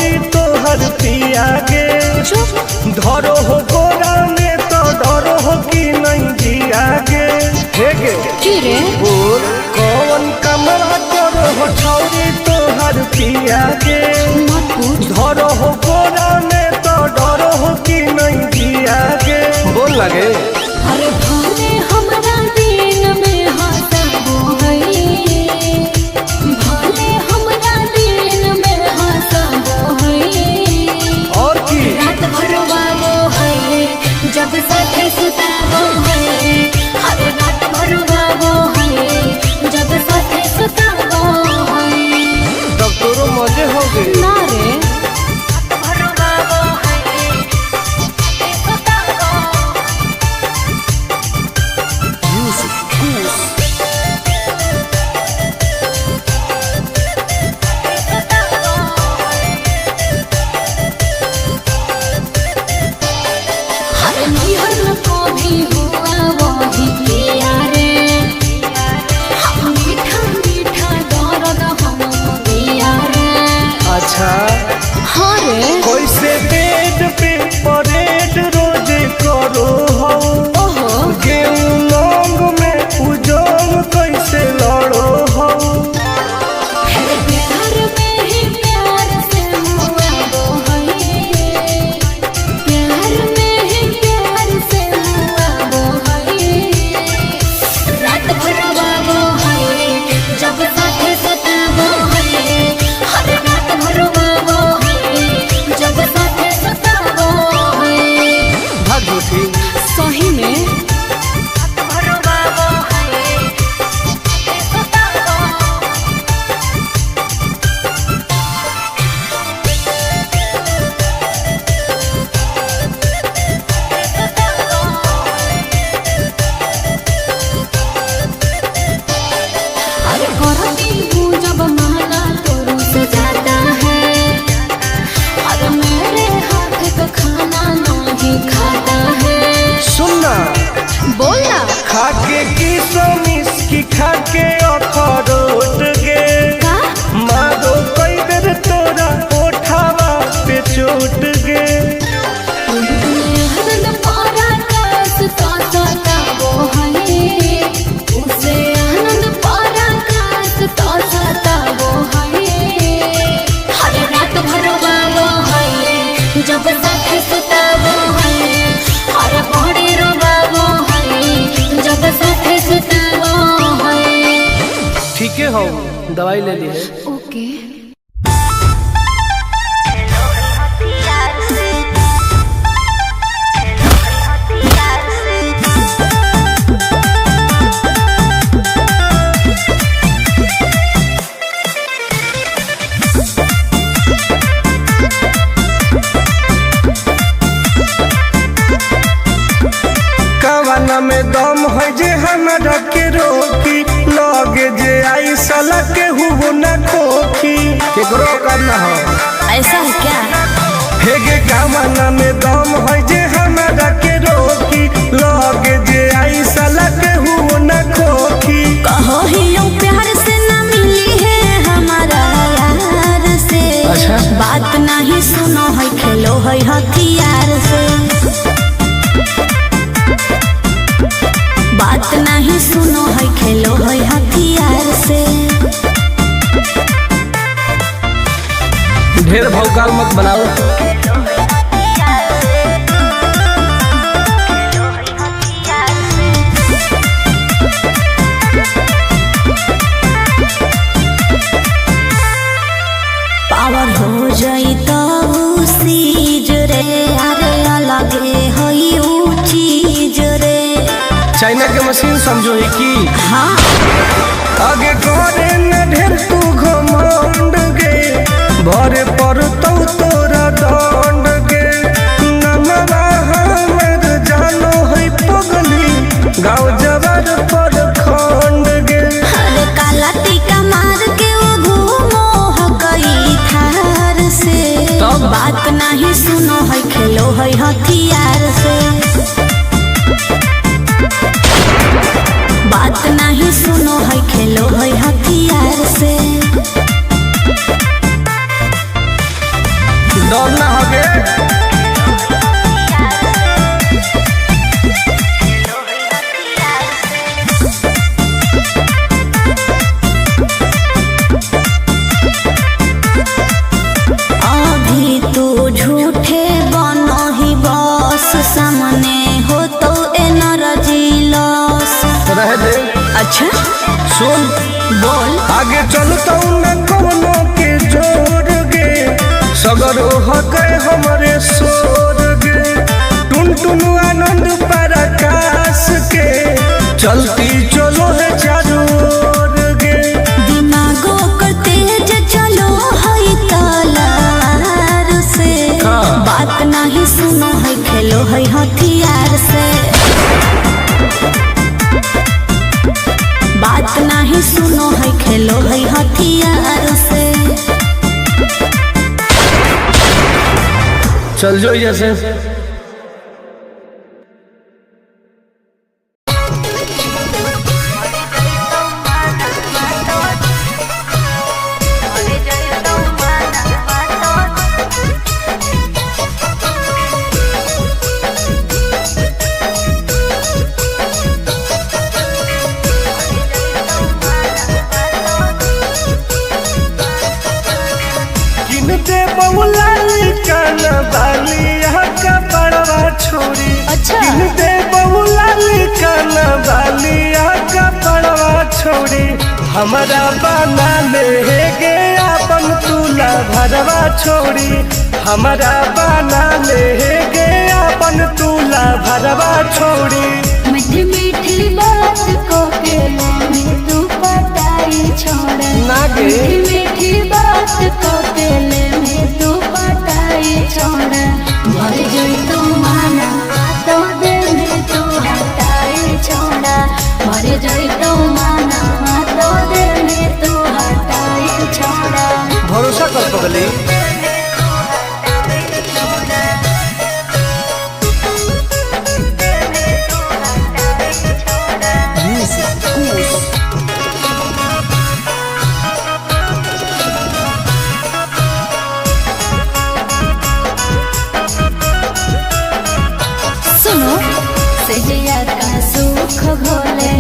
छौरी तोहर पिया गे धरो हो गोरा में तो डरो हो कि नहीं जिया गे हे गे की रे बोल कौन कमरा करो हो छौरी तोहर पिया गे मत पूछ धरो हो गोरा में तो डरो हो कि नहीं जिया गे बोल लगे अरे भाने हमरा दिन में हंसबो है भाने हमरा दिन में हंसबो है और की रात भर बाबो है जब साथे सुताबो है अरे रात भर बाबो है जब साथे सुताबो है तब तोरो मजे हो गए ना रे रात भर बाबो है सुताबो अरे निहर को भी हुआ वही पिया रे मीठा मीठा दर्द हम दिया रे अच्छा हाँ रे कैसे बेड पे परेड रोज करो हो ओहो गेहूं लौंग में उजोंग कैसे लड़ो हो है प्यार में ही प्यार से हुआ वो है प्यार में ही प्यार से हुआ वो है रात भर वो है जब साथे सताबो है हर रात भर वो है जब साथे सताबो है भाग उठी सही में रात भर वो है सताबो अरे करती हूँ जब माला तो रुस जाता है अरे मेरे हाथ का खाना नहीं खाता है सुनना बोलना खाके की सोमिस की खाके अखरोट गे का मारो कई बेर तोरा ओठावा पे चोट गे आनंद पारा कास तो सताबो है उसे आनंद पारा कास तो सताबो है हर रात भर बाबो है जब साथे सुताबो है हर बड़ी रोबाबो है जब साथे सुताबो है ठीक है हो दवाई ले लिए ओके कवाना में दम है जे हमरा के रोकी लगे जे आई साला के हुबो न खोखी केकरो करना हो ऐसा है क्या हे गे कवाना में दम है जे हमरा के रोकी लगे जे आई साला के हुबो न खोखी कहो ही यूं प्यार से न मिली है हमारा यार से अच्छा। बात नहीं सुनो है खेलो है हथियार से बात नहीं सुनो है खेलो है हथियार से ढेर भौकाल मत बनाओ पावर हो जाई तो सीज रे अरे अलगे हई ऊ चीज रे चाइना के मशीन समझो ही की हाँ आगे करे न ढेर तू घमंड गे भरे पर तो तोरा दंड गे नमवा हमर जानो है पगली गाँव जवार पर खंड गे अरे काला टीका मार के वो घूमो हकई थार से तब? बात नहीं सुनो है खेलो है हथियार से बात नहीं सुनो है खेलो है हथियार से रहता न कोनो के जोर गे सगरो हके हमरे सोर गे टुन टुन आनंद पराकाश के चलती चलो है चारों ओर गे दिमागो कर तेज चलो है तलवार से बात नहीं सुनो है खेलो है हथियार से बात नहीं सुनो है खेलो है हथियार से चल जो जैसे छोरी अच्छा दे बहुला काना बालिया का पड़वा छोड़ी हमारा बना ले गे अपन तुला भरवा छोड़ी हमारा बना ले गे अपन तुला भरवा छोड़ी मीठी मीठी बात को के में तू पटाई छोड़ नागे मीठी मीठी बात को के में तू पटाई छोड़ भर जोई तो माना तो दे में तू हटाई छोड़ा भर जोई तो माना तो दे में तू हटाई छोड़ा भरोसा कर पगली घोले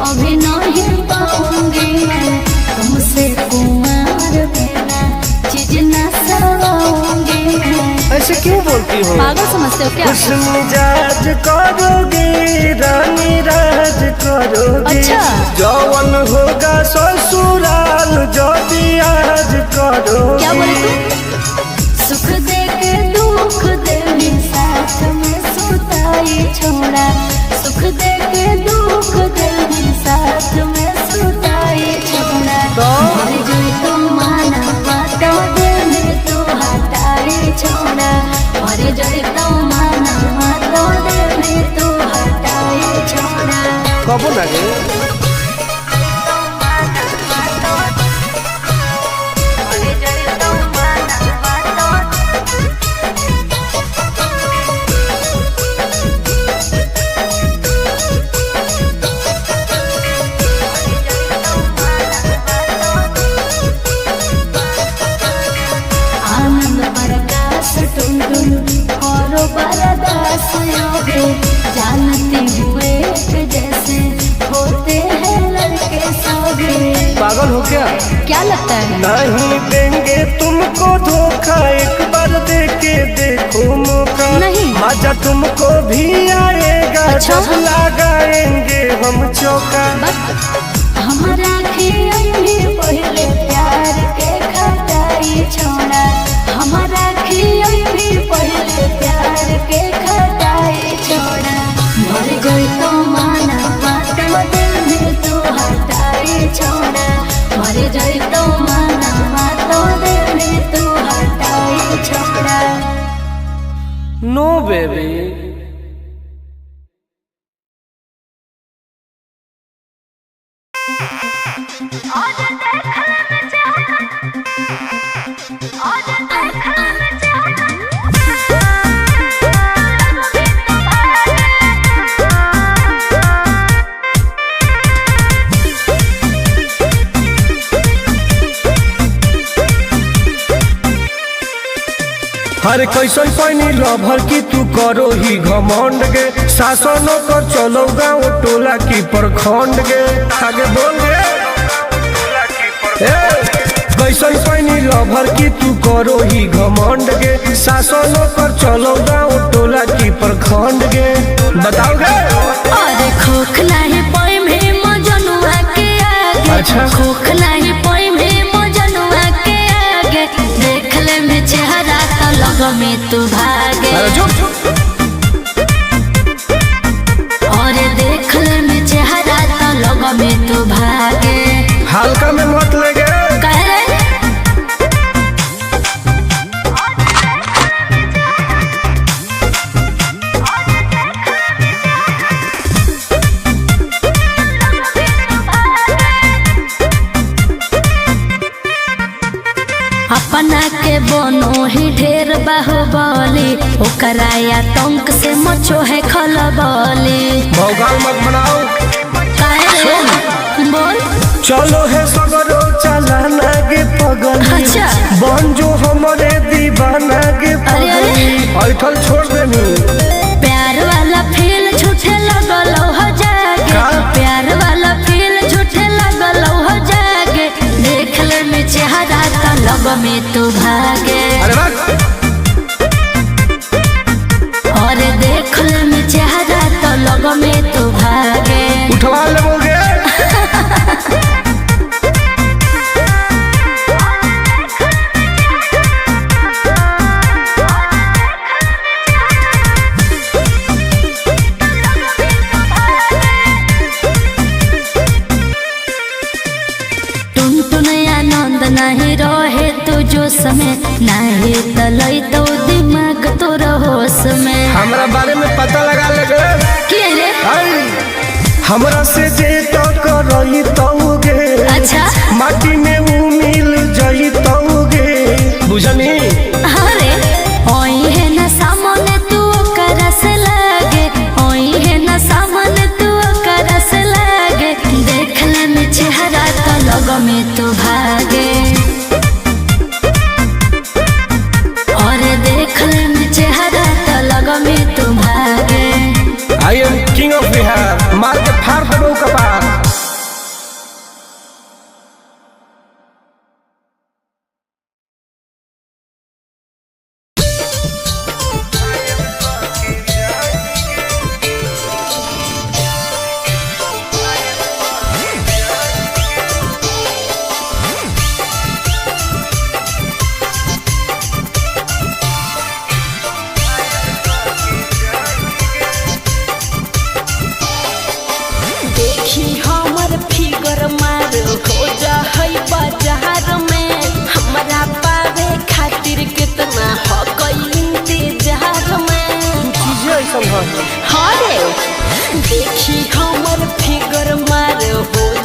अभी नहीं पाऊंगी मैं तुमसे कुमार बिना चीज न सवाऊंगी मैं ऐसे क्यों बोलती हो पागल समझते हो क्या कुछ मिजाज करोगे रानी राज करोगे अच्छा जौवन होगा ससुराल जो आज करोगे क्या बोले तू सुख दे के दुख दे साथ में सुताई छोड़ा सुख दे के दुख दे साथ में सुताई छोड़ा मर जोई तो माना तो दे में तू हटाई छोड़ा मर जोई तो माना तो दे में तू हटाई छोड़ा कब लगे जानती हुए जैसे होते हैं लड़के सभी पागल हो क्या लगता है नहीं देंगे तुमको धोखा एक बार दे के देखो मौका नहीं मजा तुमको भी आएगा अच्छा? जब लगाएंगे हम चौका हमारा पहले प्यार के खटाई छोड़ा हमारा पहले प्यार के खटाई छोड़ा मर गई तो माना तो दिल में तू हटाई छोड़ा मर गई तो माना तो दिल में तू हटाई छोड़ा नो बेबी हर कैसन पानी लभर की तू करो ही घमंड गे शासन कर चलो गाँव टोला की प्रखंड गे आगे बोल गे कैसन पानी लभर की तू करो ही घमंड गे शासन कर चलो गाँव टोला की प्रखंड गे बताओ गे अरे खोखला है पोई में मजनुआ के आगे अच्छा खोखला है पोई में लग में तू भागे और देख ले में चेहरा तो लग में तू भागे। हल्का में मत लगे कह रे अपना के बनो ही ढेर बाहुबली ओकरा आतंक से मचो है खलबली। भौकाल मत बनाओ बोल चलो है सगरो चलाना गे पगली। अच्छा बन जो हमारे दीवाना गे पगली। ऐठल छोड़ देनी प्यार वाला फील झूठे लगल हो जागे प्यार वाला फील झूठे लगल हो जागे। देख ले में चेहरा तो लग में तू भागे और देख ले में चेहरा तो लग में तू भागे। उठवा लोगे नहीं रहे तू जो समय नहीं तलई तो दिमाग तो रहोस में। हमरा बारे में पता लगा लगे के रे हमरा से जे तो करई तौगे। अच्छा माटी में ऊ मिल जई तौगे बुझनी। अरे ओई है ना सामने तू कर से लागे ओई है ना सामने तू कर से लागे। देख ले में चेहरा तो लग में तू भागे और देख ले में चेहरा तो लग में तू भागे। I am king of Bihar मार के फाड़ देबो कपार। देखी हमर फिगर मार हो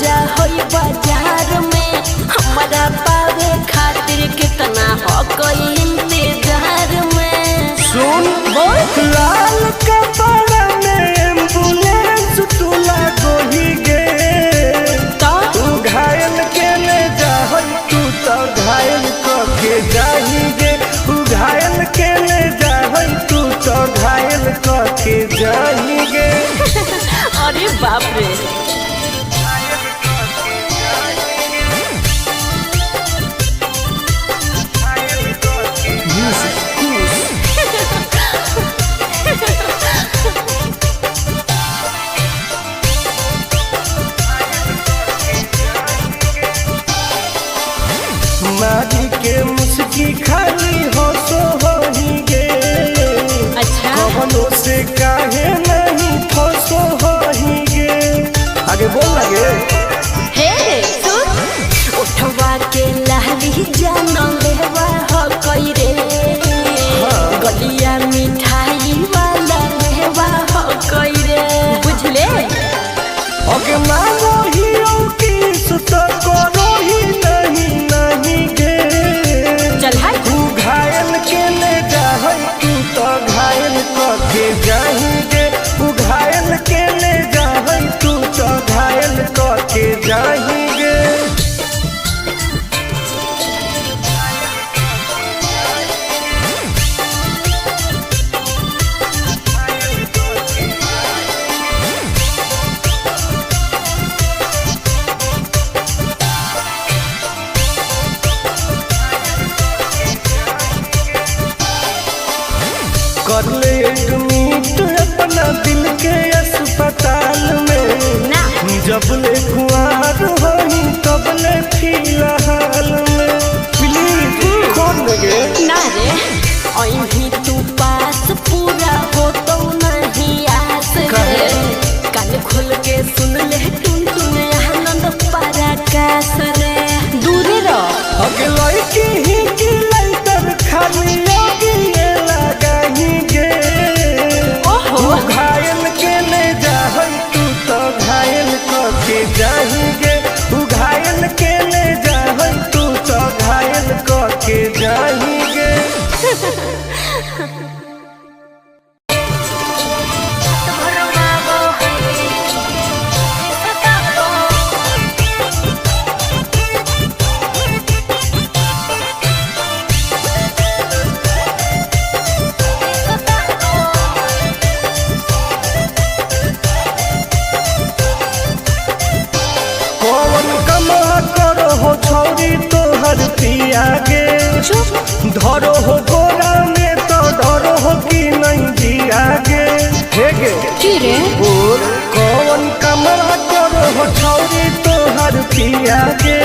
जा होई बाजार में हमरा पावे खातिर कितना हो कोई इंतजार में। सुन बोल लाल कपड़ा में एम्बुलेंस तू लागो ही गे तू घायल के ले जा तू तो घायल के जाही गे तू घायल के ले जा तू तो घायल के जाही गे। अरे बाप रे मारी के मुस्की खाली हो सो होही गे। अच्छा कवनो से काहे नहीं फसो होही गे। आगे बोल लगे हे सुन उठवा के लहली जानो लेवा हो कोई रे गलिया मिठाई वाला लेवा हो कोई रे बुझले। ओके मांगो ही किस तो करो ही नहीं गे। चल हाय तू घायल के ले जा तू तो घायल के जाही गे तू घायल के ले जा तू तो घायल के जाही गे। कर ले एडमिट अपना दिल के अस्पताल में ना जब ले कुआर होई तब ले फिलहाल में प्लीज कौन लगे ना रे ओइन आगे धरो हो गोरा में तो डरो हो कि नहीं जियागे हेगे रे बोल कौन कमरा करो हो छौरी तोहर पियागे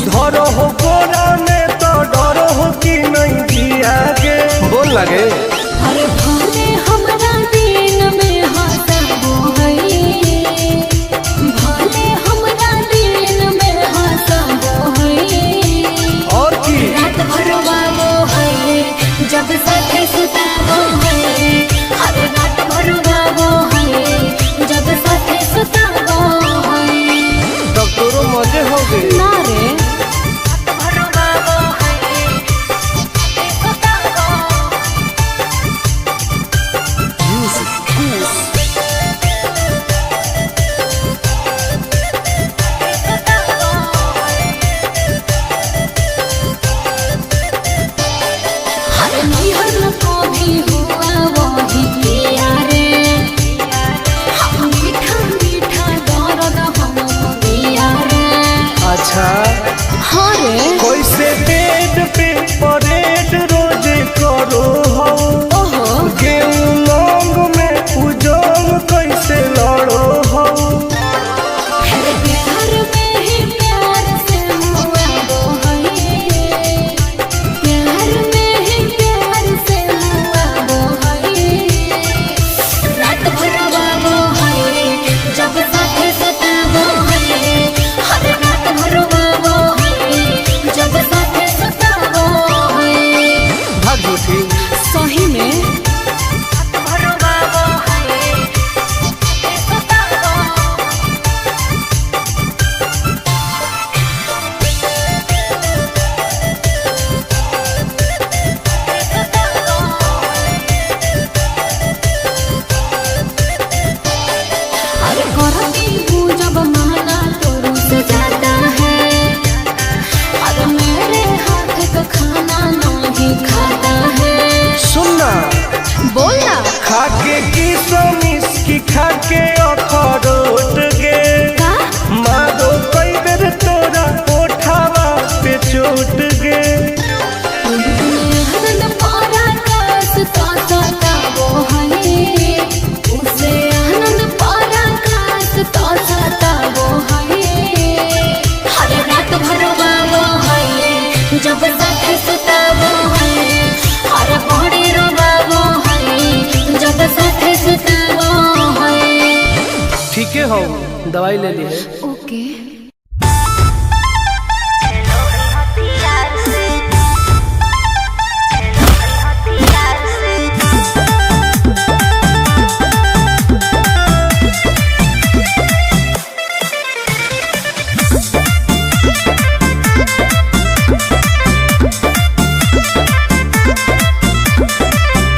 धरो हो गोरा में तो डरो हो कि नहीं जियागे बोल लगे अरे भले हमरा दिन में हंसबो है भले हमरा दिन में हंसबो है और की रात भर रोवाबो है जब साथे सुताबो है हर रात भर रोवाबो है जब साथे सुताबो है तब तोरो मजे हो गए ना रे रात भर रोवाबो है सुताबो अच्छा हाँ रे कैसे पेट पे परेड रोज करो हो ओहो गेहूं लौंग में उजोंग कैसे लड़ो हो प्यार में ही प्यार से मुआबो है प्यार में ही प्यार से मुआबो है रात भर रोवाबो है जब साथे सुताबो है हर रात भर रोवाबो है जब साथे सुताबो है भाग झूठी सही में रात भर रोवाबो है सुताबो अरे करती हूँ जब माना तो रुस जाता है अरे मेरे हाथ का खाना नहीं खाता है सुनना बोलना खाके की सोमिस की खाके अखरोट गे का मारो कई बेर तोरा ओठावा पे चोट गे आनंद पारा कास तो सताबो है उसे आनंद पारा कास तो सताबो है हर रात भर रोवाबो है जब साथे सुताबो है हर बड़ी रोवाबो है जब साथे सुताबो है ठीक है हो दवाई ले ली है ओके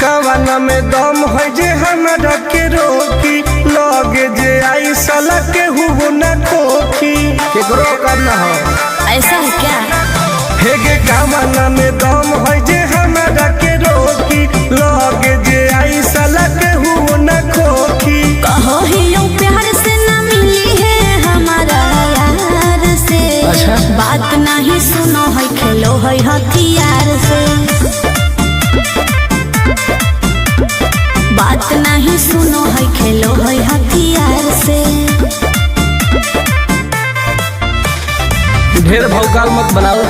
कवाना में दम है जे हमरा के रोकी लगे जे आई साला के हुबो न खोखी केकरो करना हो ऐसा है क्या हेगे कवाना में दम है जे हमरा के रोकी लगे जे आई साला के हुबो न खोखी कहो ही यूं प्यार से न मिली है हमारा यार से अच्छा। बात नहीं सुनो है खेलो है हथियार से बात नहीं सुनो है खेलो है हथियार से ढेर भौकाल मत बनाओ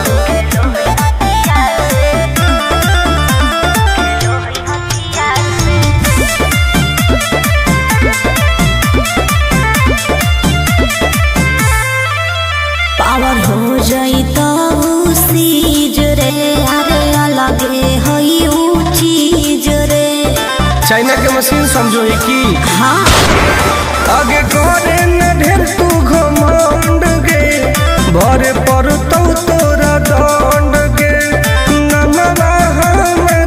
पावर हो जाई तो सीज रे अरे अलगे है ऊ चीज रे चाइना के मशीन समझो है की हाँ आगे करे न ढेर तू घमंड गे भरे पर तो तोरा दंड गे नमवा हमें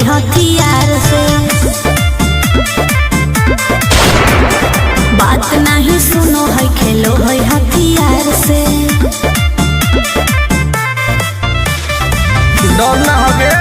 हथियार से। बात नहीं सुनो है खेलो है हथियार से। डर ना होगे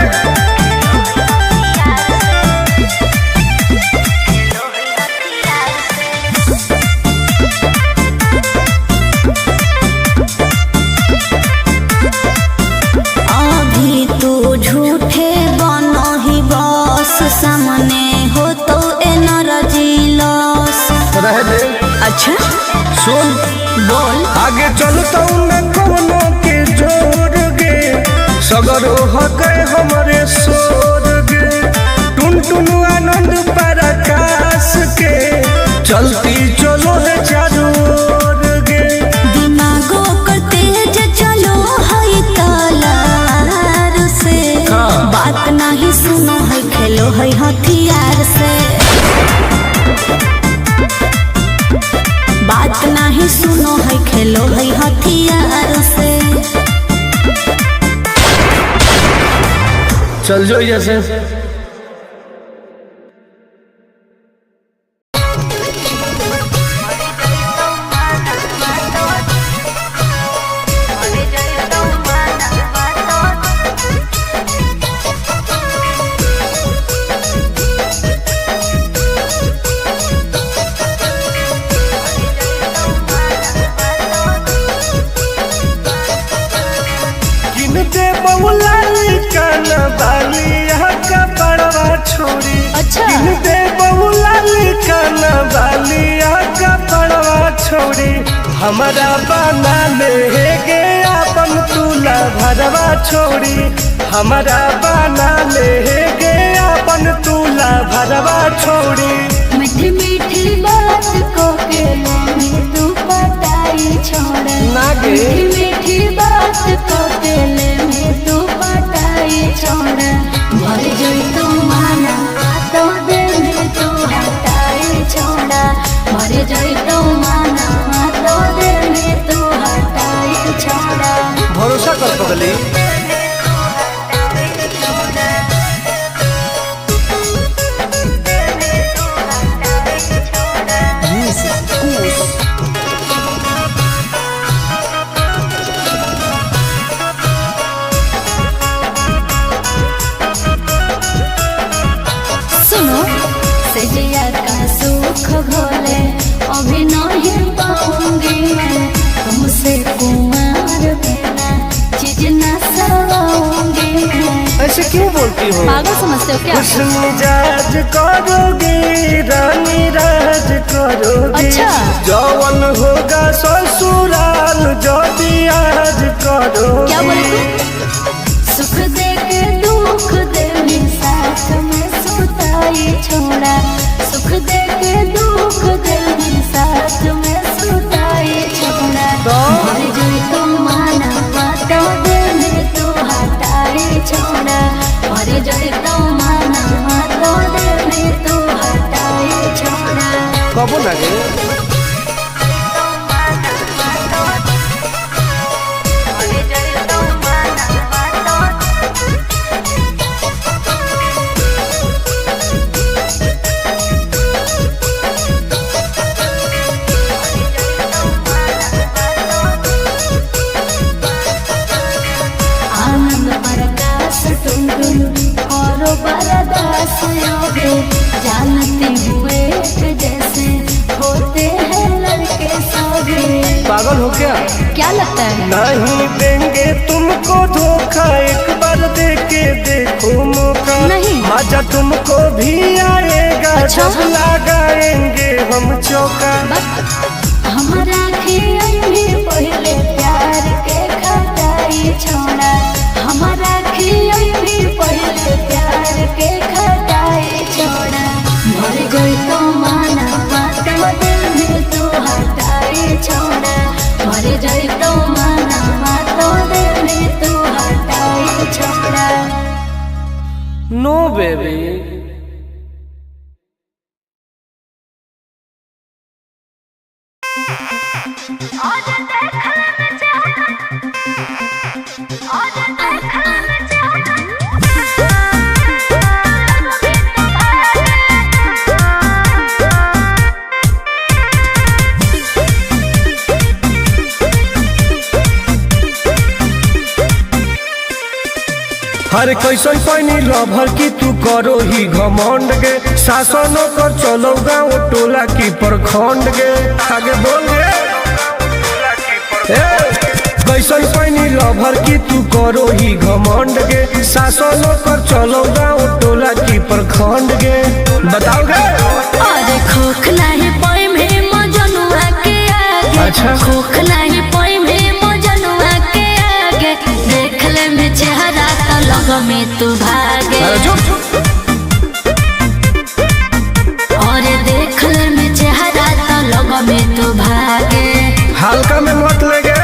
अभी तू झूठे बनो ही बॉस, सामने हो तो एनर्जी लॉस। रह दे। अच्छा सुन बोल। आगे चलता मैं कोनो के जोर गे, सगर हके हमारे सोर गे, टुन टुन आनंद पराकाश के चलती चलो है चारों ओर गे। दिमागो कर तेज चलो है तलार से। बात नहीं सुनो है खेलो है हथियार से। बात नहीं सुनो है खेलो है हथियार से। चल जो जैसे किनते बहुलाली काना बाली का बड़वा छोड़ी। अच्छा किनते बहुलाली काना बाली का बड़वा छोड़ी, हमारा बना ले गे अपन तुला भरवा छोड़ी, हमारा बना ले गे अपन तुला भरवा छोड़ी। मीठी मीठी बात को के में तू पटाई छोड़। नागे मीठी मीठी बात को के में तू पटाई छोड़। भर जोई तू माना तो दे में तू हटाई छोड़ा। भर जोई तू माना तो दे में तू हटाई छोड़ा। भरोसा कर पगली। सुनो सजिया का सुख घोले अभी नहीं पाऊंगी मैं। तुमसे कुमार बिना चीज न सवाऊंगी मैं। ऐसे क्यों बोलती हो? पागल समझते हो क्या? खुश मिजाज करोगी रानी राज करोगी। अच्छा। जौवन होगा ससुराल जो भी आज करोगी। क्या बोले तू? सुख दे के दुख दे में साथ में सुताई छोड़ा। सुख दे के दुख दे में साथ में सुताई छोड़ा। मर जोई तो माना बात दे में तू हटाई छोड़ा। मर जोई तो माना बात दे में तू हटाई छोड़ा। कबो लगे आनंद प्रकाश टुनटुन करो बरदास योगे। जानते हुए जैसे होते हैं लड़के सभी। पागल हो क्या? क्या लगता है? नहीं देंगे तुमको धोखा, एक बार दे के देखो मौका। नहीं। मजा तुमको भी आएगा। अच्छा। जब लगाएंगे हम चौका। हमारा खियाई भी पहले प्यार के खटाई छोड़ा। हमारा खियाई भी पहले प्यार के खटाई छोड़ा। मर गई तो माना बात दे तू हटाई छोड़ा। मर गई तो माना बात दे तू हटाई छोड़ा। नो बेबी। अरे कैसन पैनी लभर की तू करो ही घमंड गे, शासन कर चलो गाँव टोला की प्रखंड गे। आगे बोल गे कैसन पैनी लभर की तू करो ही घमंड गे, शासन कर चलो गाँव टोला की प्रखंड गे। बताओ गे अरे खोख नहीं पाई में मजनुआ के आगे, अच्छा खोख नहीं पाई में मजनुआ के आगे, देख ले में चेहरा तो लग में तू भागे। और देख ले में चेहरा तो लग में तू भागे। हल्का में मत लगे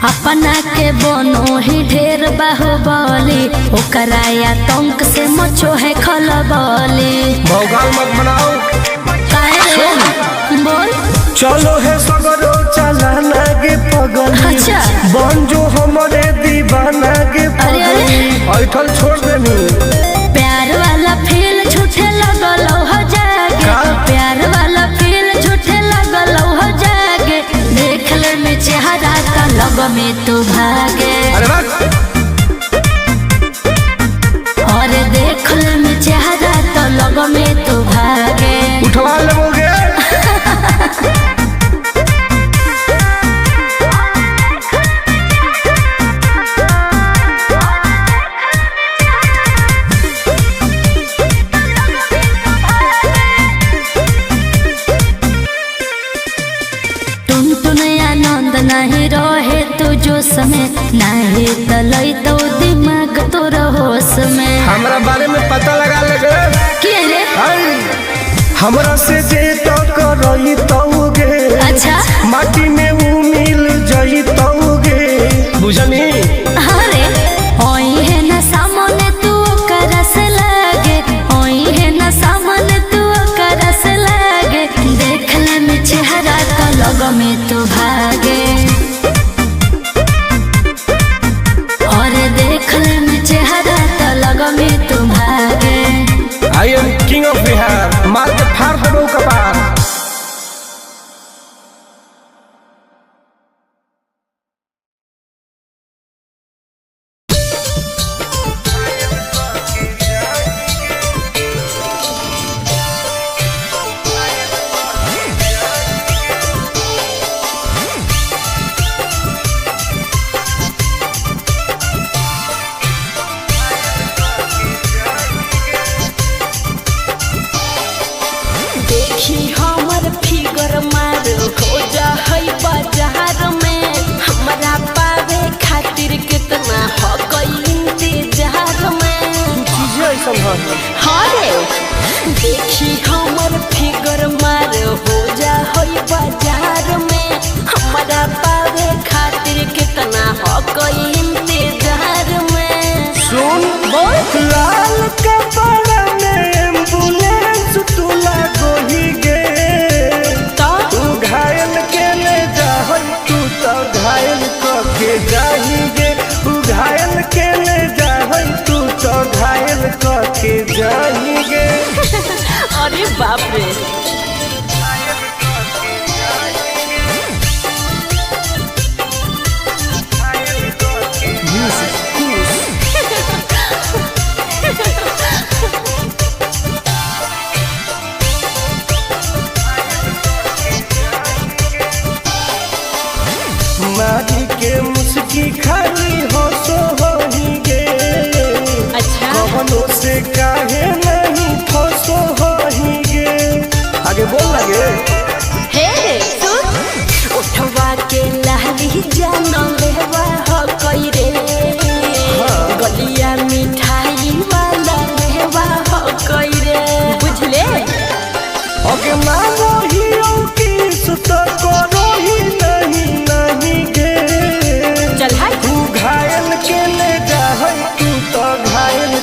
अपना के बनो ही ढेर बाहुबली, ओकरा आतंक से मचो है खलबली। भौकाल मत बनाओ बोल चलो है सगरो चलाना गे पगल। अच्छा बन जो हमारे दीवाना गे पगल। ऐठल छोड़ देनी प्यार वाला फील झूठे लगल हो जागे, प्यार वाला फील झूठे लगल हो जागे, देख ले में चेहरा का लग में तू भागे। और देख ले में चेहरा तो लग में तू भागे। उठवा लोगे नहीं रहे तू जो समय नहीं तलई तो दिमाग तो होश में। हमरा बारे में पता लगा लगे क्या रे हमरा से जे तो करई तौगे। अच्छा माटी में वो मिल जई तौगे बुझनी। अरे ओई है ना सामने तू करस लागे, ओई है ना सामने तू करस लागे, देख ले में चेहरा तो लग में तू भागे। I am king of Bihar, मार के फाड़ दबो कपार। देखी हमर फिगर मार हो जा होई बाजार में, हमारा पावे खातिर कितना हो कोई इंतजार में। सुन बहुत लाल कपड़ा में एम्बुलेंस तू लागो ही गे, तू घायल के ले जा तू तो घायल के जाही गे, तू घायल के ले जा तू तो घायल के जाही गे। अरे बाप रे मारी के मुस्की खाली हो सो हो ही गे। अच्छा कवनों से काहे नहीं फसो हो ही गे। आगे बोल लगे हे सुन उठवा के लहली जान लेवा हो कोई रे, गलिया मिठाई वाला लेवा हो कोई रे, बुझले। ओके मानो ही किस तो करो ही नहीं गे। चल हाय तू घायल के ले जा तू तो घायल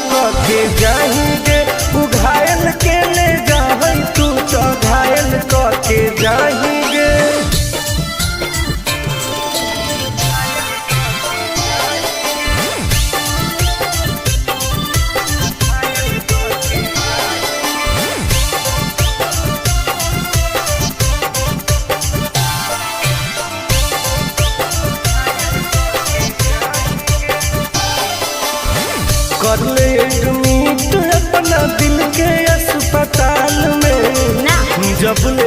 के जाही गे, तू घायल के ले जा तू तो घायल के जाही गे। जब ले